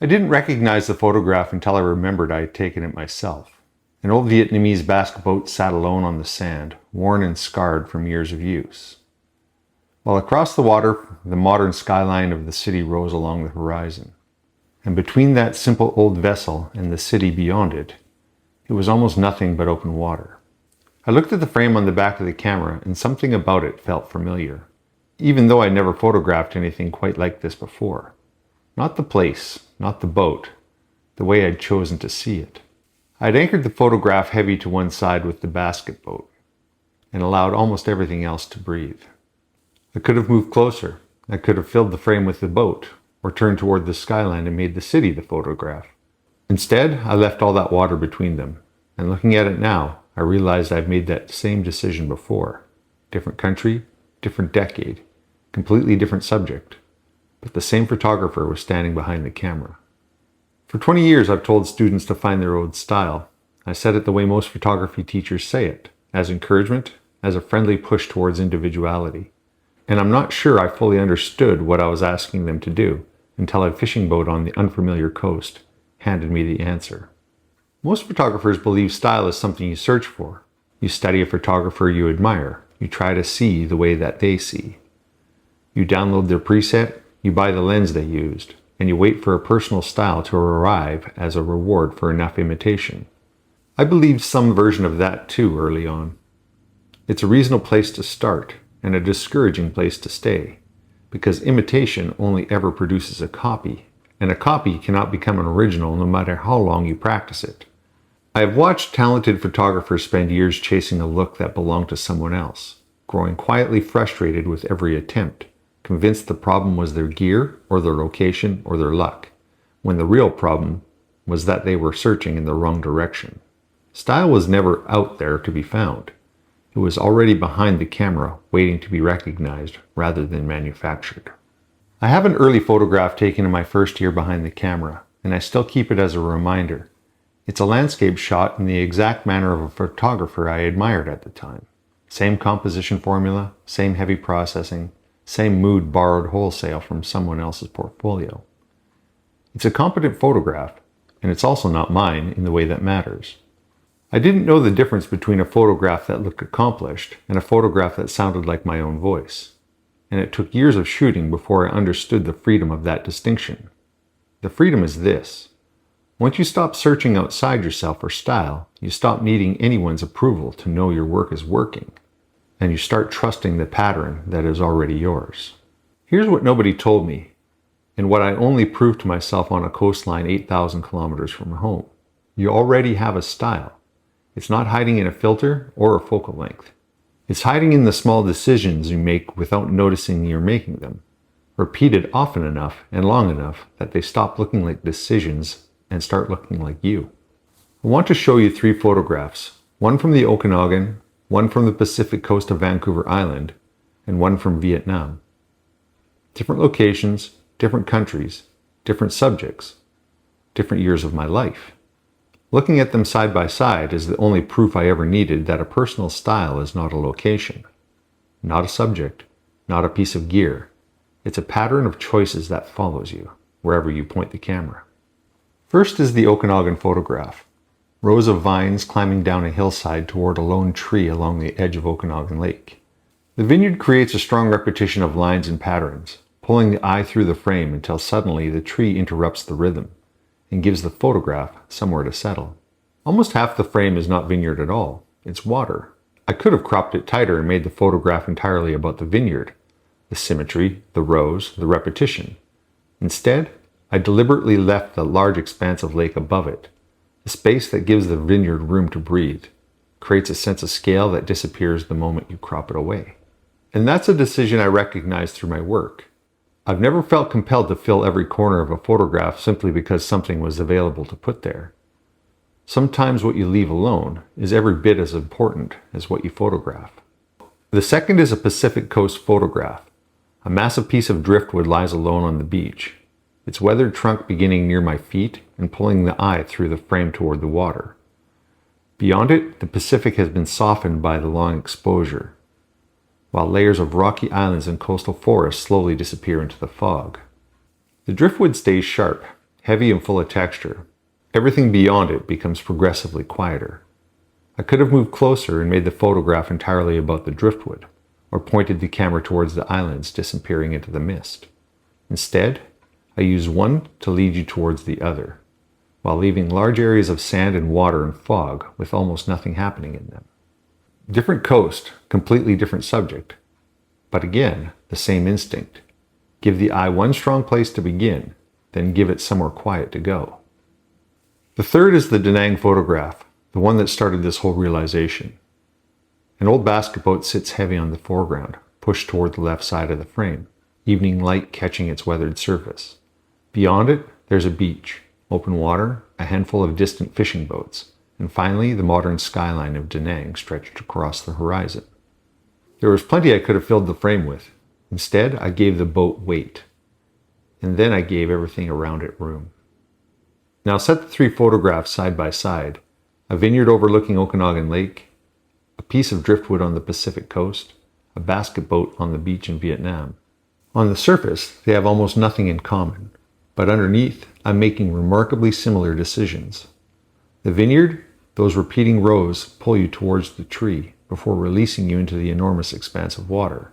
I didn't recognize the photograph until I remembered I had taken it myself. An old Vietnamese basket boat sat alone on the sand, worn and scarred from years of use. While across the water, the modern skyline of the city rose along the horizon. And between that simple old vessel and the city beyond it, it was almost nothing but open water. I looked at the frame on the back of the camera, and something about it felt familiar, even though I never photographed anything quite like this before. Not the place, not the boat, the way I'd chosen to see it. I'd anchored the photograph heavy to one side with the basket boat, and allowed almost everything else to breathe. I could have moved closer. I could have filled the frame with the boat, or turned toward the skyline and made the city the photograph. Instead, I left all that water between them, and looking at it now, I realized I'd made that same decision before. Different country, different decade, completely different subject, but the same photographer was standing behind the camera. For 20 years, I've told students to find their own style. I said it the way most photography teachers say it, as encouragement, as a friendly push towards individuality. And I'm not sure I fully understood what I was asking them to do until a fishing boat on the unfamiliar coast handed me the answer. Most photographers believe style is something you search for. You study a photographer you admire. You try to see the way that they see. You download their preset, you buy the lens they used, and you wait for a personal style to arrive as a reward for enough imitation. I believed some version of that too early on. It's a reasonable place to start, and a discouraging place to stay, because imitation only ever produces a copy, and a copy cannot become an original no matter how long you practice it. I have watched talented photographers spend years chasing a look that belonged to someone else, growing quietly frustrated with every attempt, convinced the problem was their gear, or their location, or their luck, when the real problem was that they were searching in the wrong direction. Style was never out there to be found. It was already behind the camera, waiting to be recognized rather than manufactured. I have an early photograph taken in my first year behind the camera, and I still keep it as a reminder. It's a landscape shot in the exact manner of a photographer I admired at the time. Same composition formula, same heavy processing, same mood borrowed wholesale from someone else's portfolio. It's a competent photograph, and it's also not mine in the way that matters. I didn't know the difference between a photograph that looked accomplished and a photograph that sounded like my own voice. And it took years of shooting before I understood the freedom of that distinction. The freedom is this. Once you stop searching outside yourself for style, you stop needing anyone's approval to know your work is working, and you start trusting the pattern that is already yours. Here's what nobody told me, and what I only proved to myself on a coastline 8,000 kilometers from home. You already have a style. It's not hiding in a filter or a focal length. It's hiding in the small decisions you make without noticing you're making them, repeated often enough and long enough that they stop looking like decisions and start looking like you. I want to show you 3 photographs, one from the Okanagan, one from the Pacific coast of Vancouver Island, and one from Vietnam. Different locations, different countries, different subjects, different years of my life. Looking at them side by side is the only proof I ever needed that a personal style is not a location, not a subject, not a piece of gear. It's a pattern of choices that follows you, wherever you point the camera. First is the Okanagan photograph. Rows of vines climbing down a hillside toward a lone tree along the edge of Okanagan Lake. The Vineyard creates a strong repetition of lines and patterns, pulling the eye through the frame until suddenly the tree interrupts the rhythm and gives the photograph somewhere to settle. Almost half the frame is not vineyard at all. It's water. I could have cropped it tighter and made the photograph entirely about the vineyard, the symmetry, the rows, the repetition. Instead, I deliberately left the large expanse of lake above it, a space that gives the vineyard room to breathe, creates a sense of scale that disappears the moment you crop it away. And that's a decision I recognize through my work. I've never felt compelled to fill every corner of a photograph simply because something was available to put there. Sometimes what you leave alone is every bit as important as what you photograph. The second is a Pacific coast photograph. A massive piece of driftwood lies alone on the beach, its weathered trunk beginning near my feet and pulling the eye through the frame toward the water. Beyond it, the Pacific has been softened by the long exposure, while layers of rocky islands and coastal forests slowly disappear into the fog. The driftwood stays sharp, heavy and full of texture. Everything beyond it becomes progressively quieter. I could have moved closer and made the photograph entirely about the driftwood, or pointed the camera towards the islands disappearing into the mist. Instead, I use one to lead you towards the other, while leaving large areas of sand and water and fog with almost nothing happening in them. Different coast, completely different subject, but again, the same instinct. Give the eye one strong place to begin, then give it somewhere quiet to go. The third is the Da Nang photograph, the one that started this whole realization. An old basket boat sits heavy on the foreground, pushed toward the left side of the frame, evening light catching its weathered surface. Beyond it, there's a beach, open water, a handful of distant fishing boats, and finally the modern skyline of Da Nang stretched across the horizon. There was plenty I could have filled the frame with. Instead, I gave the boat weight, and then I gave everything around it room. Now set the three photographs side by side, a vineyard overlooking Okanagan Lake, a piece of driftwood on the Pacific coast, a basket boat on the beach in Vietnam. On the surface, they have almost nothing in common, but underneath, I'm making remarkably similar decisions. The vineyard, those repeating rows pull you towards the tree before releasing you into the enormous expanse of water.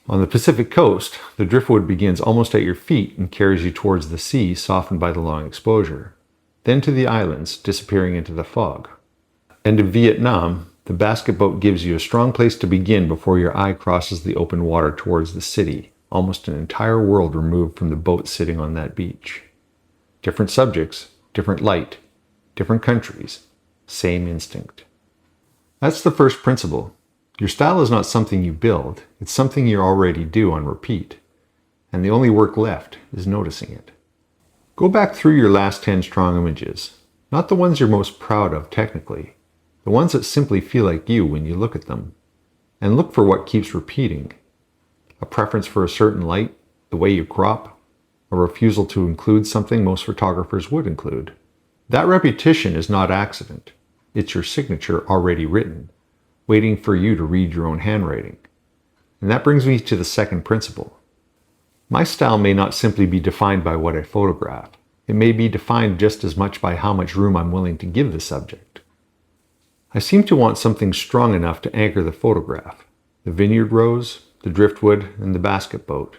On the Pacific coast, the driftwood begins almost at your feet and carries you towards the sea, softened by the long exposure, then to the islands, disappearing into the fog. And in Vietnam, the basket boat gives you a strong place to begin before your eye crosses the open water towards the city, almost an entire world removed from the boat sitting on that beach. Different subjects, different light, different countries, same instinct. That's the first principle. Your style is not something you build, it's something you already do on repeat, and the only work left is noticing it. Go back through your last 10 strong images, not the ones you're most proud of technically, the ones that simply feel like you when you look at them, and look for what keeps repeating. A preference for a certain light, the way you crop, a refusal to include something most photographers would include. That repetition is not accident, it's your signature already written, waiting for you to read your own handwriting. And that brings me to the second principle. My style may not simply be defined by what I photograph. It may be defined just as much by how much room I'm willing to give the subject. I seem to want something strong enough to anchor the photograph, the vineyard rows, the driftwood, and the basket boat,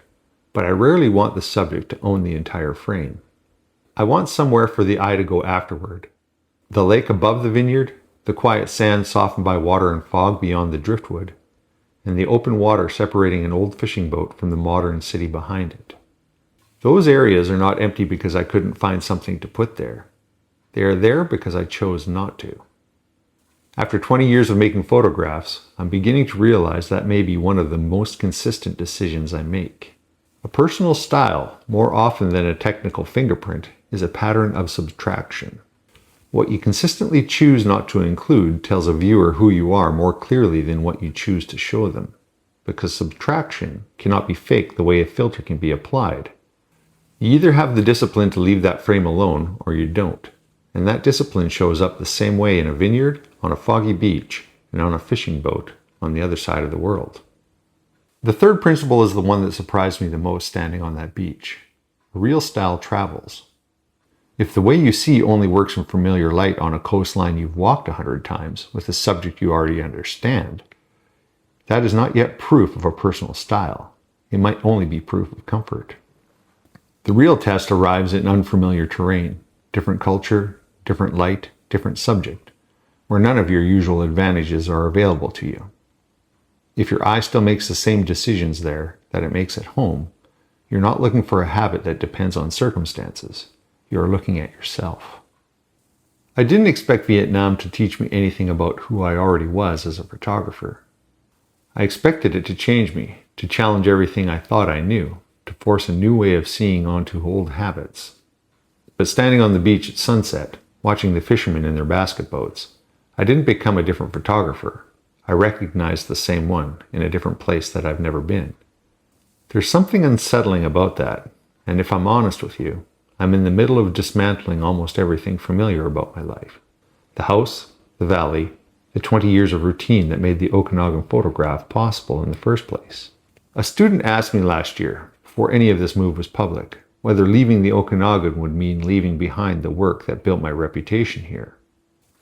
but I rarely want the subject to own the entire frame. I want somewhere for the eye to go afterward. The lake above the vineyard, the quiet sand softened by water and fog beyond the driftwood, and the open water separating an old fishing boat from the modern city behind it. Those areas are not empty because I couldn't find something to put there. They are there because I chose not to. After 20 years of making photographs, I'm beginning to realize that may be one of the most consistent decisions I make. A personal style, more often than a technical fingerprint, is a pattern of subtraction. What you consistently choose not to include tells a viewer who you are more clearly than what you choose to show them, because subtraction cannot be faked the way a filter can be applied. You either have the discipline to leave that frame alone, or you don't, and that discipline shows up the same way in a vineyard, on a foggy beach, and on a fishing boat on the other side of the world. The third principle is the one that surprised me the most standing on that beach. Real style travels. If the way you see only works in familiar light on a coastline you've walked 100 times with a subject you already understand, that is not yet proof of a personal style. It might only be proof of comfort. The real test arrives in unfamiliar terrain, different culture, different light, different subject, where none of your usual advantages are available to you. If your eye still makes the same decisions there that it makes at home, you're not looking for a habit that depends on circumstances. You're looking at yourself. I didn't expect Vietnam to teach me anything about who I already was as a photographer. I expected it to change me, to challenge everything I thought I knew, to force a new way of seeing onto old habits. But standing on the beach at sunset, watching the fishermen in their basket boats, I didn't become a different photographer. I recognized the same one in a different place that I've never been. There's something unsettling about that, and if I'm honest with you, I'm in the middle of dismantling almost everything familiar about my life. The house, the valley, the 20 years of routine that made the Okanagan photograph possible in the first place. A student asked me last year, before any of this move was public, whether leaving the Okanagan would mean leaving behind the work that built my reputation here.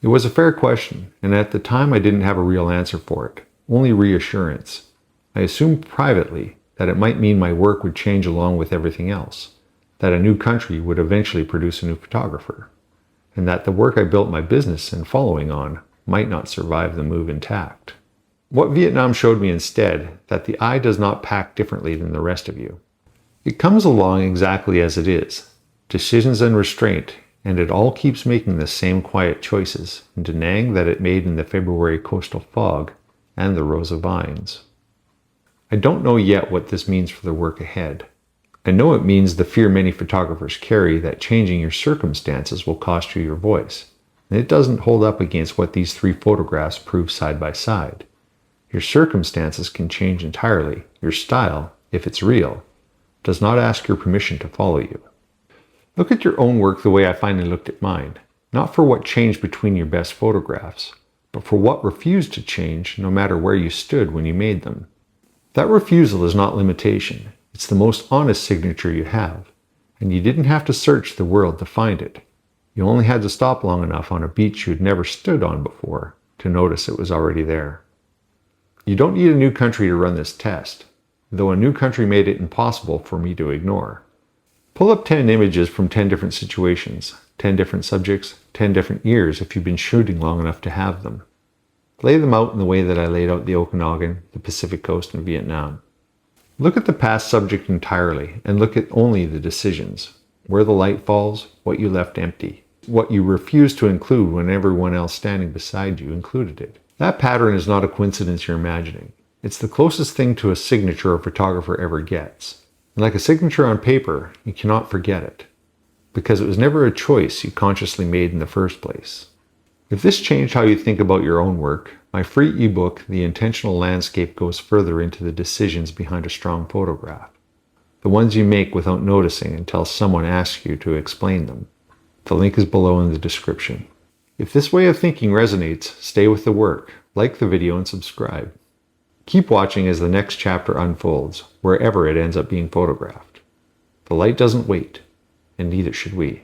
It was a fair question, and at the time I didn't have a real answer for it, only reassurance. I assumed privately that it might mean my work would change along with everything else, that a new country would eventually produce a new photographer, and that the work I built my business and following on might not survive the move intact. What Vietnam showed me instead, that the eye does not pack differently than the rest of you. It comes along exactly as it is, decisions and restraint, and it all keeps making the same quiet choices in Da Nang that it made in the February coastal fog and the rows of vines. I don't know yet what this means for the work ahead. I know it means the fear many photographers carry that changing your circumstances will cost you your voice, and it doesn't hold up against what these 3 photographs prove side by side. Your circumstances can change entirely. Your style, if it's real, does not ask your permission to follow you. Look at your own work the way I finally looked at mine, not for what changed between your best photographs, but for what refused to change no matter where you stood when you made them. That refusal is not limitation. It's the most honest signature you have, and you didn't have to search the world to find it. You only had to stop long enough on a beach you'd never stood on before to notice it was already there. You don't need a new country to run this test, though a new country made it impossible for me to ignore. Pull up 10 images from 10 different situations, 10 different subjects, 10 different years if you've been shooting long enough to have them. Lay them out in the way that I laid out the Okanagan, the Pacific Coast, and Vietnam. Look at the past subject entirely and look at only the decisions, where the light falls, what you left empty, what you refused to include when everyone else standing beside you included it. That pattern is not a coincidence you're imagining. It's the closest thing to a signature a photographer ever gets. And like a signature on paper, you cannot forget it, because it was never a choice you consciously made in the first place. If this changed how you think about your own work, my free ebook, The Intentional Landscape, goes further into the decisions behind a strong photograph. The ones you make without noticing until someone asks you to explain them. The link is below in the description. If this way of thinking resonates, stay with the work, like the video and subscribe. Keep watching as the next chapter unfolds, wherever it ends up being photographed. The light doesn't wait, and neither should we.